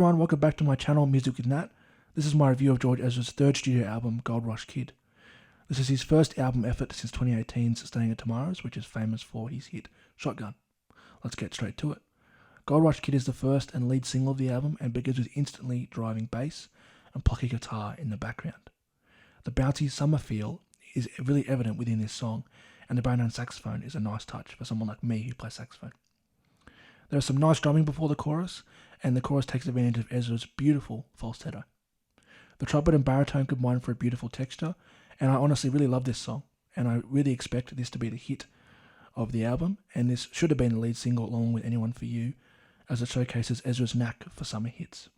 Everyone, welcome back to my channel, Music with Nat. This is my review of George Ezra's third studio album, Gold Rush Kid. This is his first album effort since 2018's Staying at Tomorrow's, which is famous for his hit Shotgun. Let's get straight to it. Gold Rush Kid is the first and lead single of the album and begins with instantly driving bass and plucky guitar in the background. The bouncy summer feel is really evident within this song, and the baritone saxophone is a nice touch for someone like me who plays saxophone. There is some nice drumming before the chorus, and the chorus takes advantage of Ezra's beautiful falsetto. The trumpet and baritone combine for a beautiful texture, and I honestly really love this song, and I really expect this to be the hit of the album, and this should have been the lead single along with Anyone For You, as it showcases Ezra's knack for summer hits.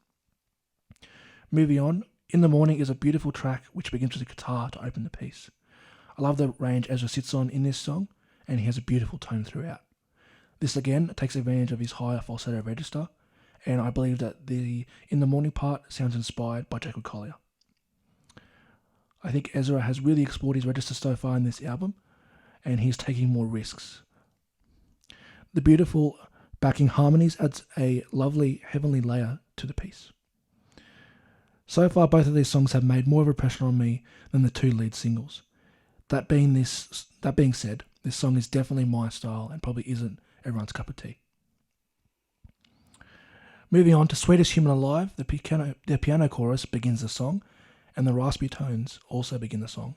Moving on, In the Morning is a beautiful track which begins with a guitar to open the piece. I love the range Ezra sits on in this song, and he has a beautiful tone throughout. This again takes advantage of his higher falsetto register, and I believe that the In the Morning part sounds inspired by Jacob Collier. I think Ezra has really explored his register so far in this album, and he's taking more risks. The beautiful backing harmonies adds a lovely heavenly layer to the piece. So far, both of these songs have made more of a impression on me than the two lead singles. That being said, this song is definitely my style and probably isn't everyone's cup of tea. Moving on to Swedish Human Alive, the piano chorus begins the song, and the raspy tones also begin the song.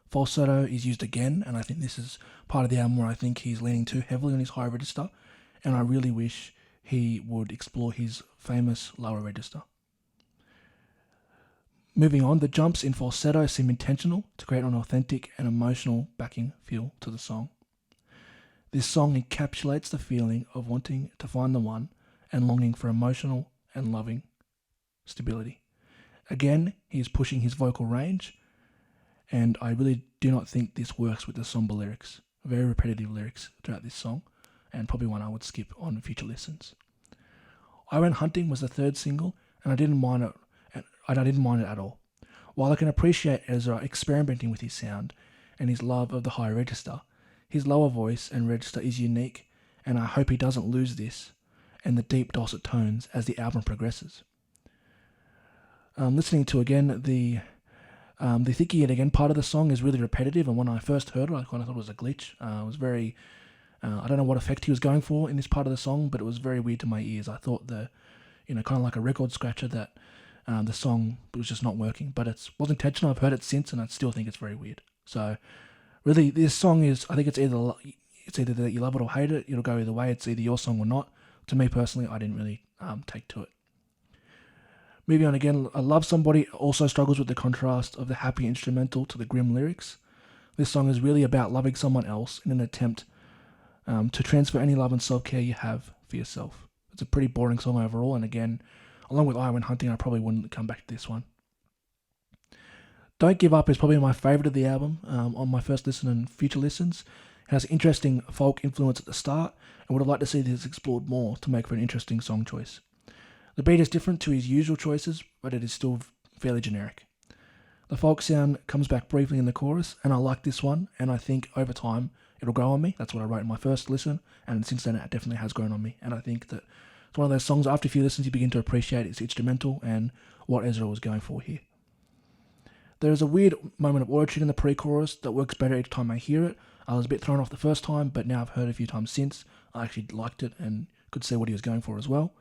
Falsetto is used again, and I think this is part of the album where I think he's leaning too heavily on his high register, and I really wish he would explore his famous lower register. Moving on, the jumps in falsetto seem intentional to create an authentic and emotional backing feel to the song. This song encapsulates the feeling of wanting to find the one and longing for emotional and loving stability. Again, he is pushing his vocal range, and I really do not think this works with the somber lyrics. Very repetitive lyrics throughout this song, and probably one I would skip on future listens. I Went Hunting was the third single, and I didn't mind it at all. While I can appreciate Ezra experimenting with his sound and his love of the high register, his lower voice and register is unique, and I hope he doesn't lose this and the deep dulcet tones as the album progresses. Listening to again the Thinking It Again part of the song is really repetitive, and when I first heard it, I kind of thought it was a glitch. It was very, I don't know what effect he was going for in this part of the song, but it was very weird to my ears. I thought kind of like a record scratcher that the song was just not working, but it wasn't intentional. I've heard it since, and I still think it's very weird. So, really, this song is, I think it's either that you love it or hate it. It'll go either way. It's either your song or not. To me personally, I didn't really take to it. Moving on again, I Love Somebody also struggles with the contrast of the happy instrumental to the grim lyrics. This song is really about loving someone else in an attempt to transfer any love and self-care you have for yourself. It's a pretty boring song overall, and again, along with I Went Hunting, I probably wouldn't come back to this one. Don't Give Up is probably my favourite of the album. On my first listen and future listens, it has interesting folk influence at the start, and would have liked to see this explored more to make for an interesting song choice. The beat is different to his usual choices, but it is still fairly generic. The folk sound comes back briefly in the chorus, and I like this one, and I think over time it'll grow on me. That's what I wrote in my first listen, and since then it definitely has grown on me, and I think that it's one of those songs after a few listens you begin to appreciate its instrumental and what Ezra was going for here. There is a weird moment of auto-tune in the pre-chorus that works better each time I hear it. I was a bit thrown off the first time, but now I've heard it a few times since. I actually liked it and could see what he was going for as well.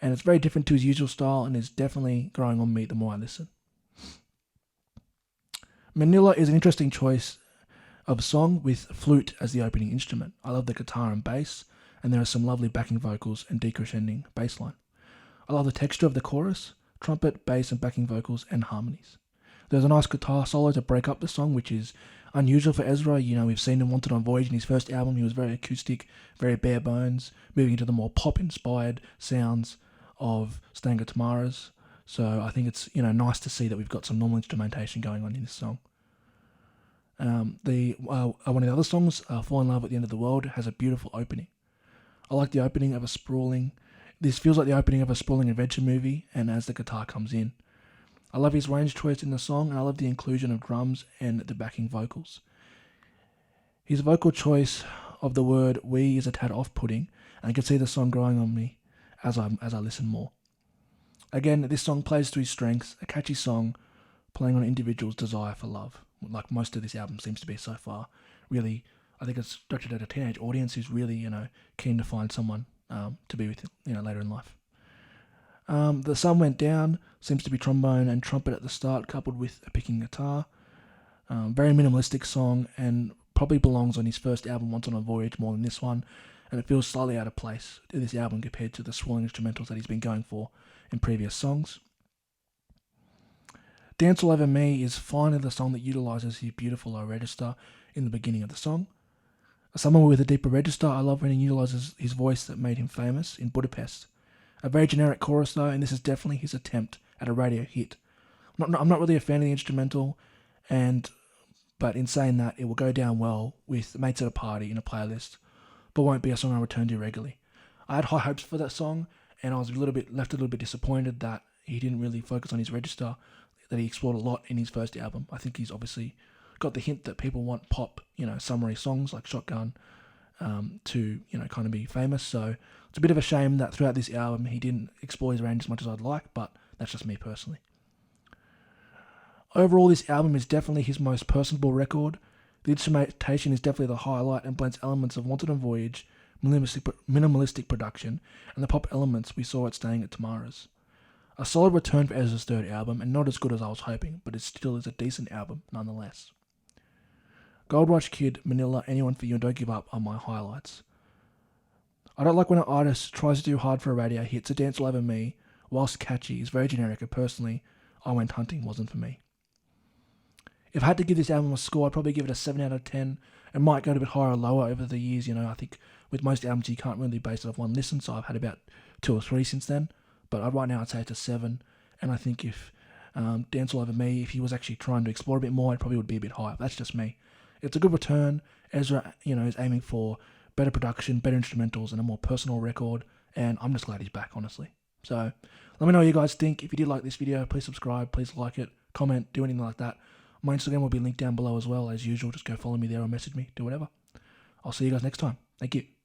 And it's very different to his usual style and is definitely growing on me the more I listen. Manila is an interesting choice of song with flute as the opening instrument. I love the guitar and bass, and there are some lovely backing vocals and decrescending bass line. I love the texture of the chorus, trumpet, bass and backing vocals and harmonies. There's a nice guitar solo to break up the song, which is unusual for Ezra. We've seen him Wanted on Voyage in his first album. He was very acoustic, very bare bones, moving into the more pop-inspired sounds of Staying at Tomorrow's. So I think it's nice to see that we've got some normal instrumentation going on in this song. One of the other songs, Fall in Love at the End of the World, has a beautiful opening. I like the opening of this feels like the opening of a sprawling adventure movie, and as the guitar comes in. I love his range choice in the song, and I love the inclusion of drums and the backing vocals. His vocal choice of the word "we" is a tad off-putting, and I can see the song growing on me as I listen more. Again, this song plays to his strengths, a catchy song playing on an individual's desire for love, like most of this album seems to be so far. Really, I think it's directed at a teenage audience who's really, keen to find someone to be with, later in life. The Sun Went Down seems to be trombone and trumpet at the start, coupled with a picking guitar. Very minimalistic song, and probably belongs on his first album, Once on a Voyage, more than this one, and it feels slightly out of place in this album compared to the swirling instrumentals that he's been going for in previous songs. Dance All Over Me is finally the song that utilises his beautiful low register in the beginning of the song. As someone with a deeper register, I love when he utilises his voice that made him famous in Budapest. A very generic chorus though, and this is definitely his attempt at a radio hit. I'm not really a fan of the instrumental, but in saying that, it will go down well with mates at a party in a playlist, but won't be a song I return to regularly. I had high hopes for that song, and I was left a little bit disappointed that he didn't really focus on his register that he explored a lot in his first album. I think he's obviously got the hint that people want pop, summary songs like Shotgun to, kind of be famous. So it's a bit of a shame that throughout this album he didn't explore his range as much as I'd like, but that's just me personally. Overall, this album is definitely his most personable record. The instrumentation is definitely the highlight and blends elements of Wanted on Voyage, minimalistic production, and the pop elements we saw at Staying at Tamara's. A solid return for Ezra's third album, and not as good as I was hoping, but it still is a decent album nonetheless. Gold Rush Kid, Manila, Anyone for You, and Don't Give Up are my highlights. I don't like when an artist tries to do hard for a radio hit, so Dance All Over Me, whilst catchy, is very generic, and personally, I Went Hunting wasn't for me. If I had to give this album a score, I'd probably give it a 7 out of 10. It might go a bit higher or lower over the years, I think with most albums you can't really base it off one listen, so I've had about 2 or 3 since then. But right now I'd say it's a 7, and I think if Dance All Over Me, if he was actually trying to explore a bit more, it probably would be a bit higher. That's just me. It's a good return. Ezra, is aiming for better production, better instrumentals, and a more personal record, and I'm just glad he's back, honestly. So let me know what you guys think. If you did like this video, please subscribe, please like it, comment, do anything like that. My Instagram will be linked down below as well, as usual. Just go follow me there or message me, do whatever. I'll see you guys next time. Thank you.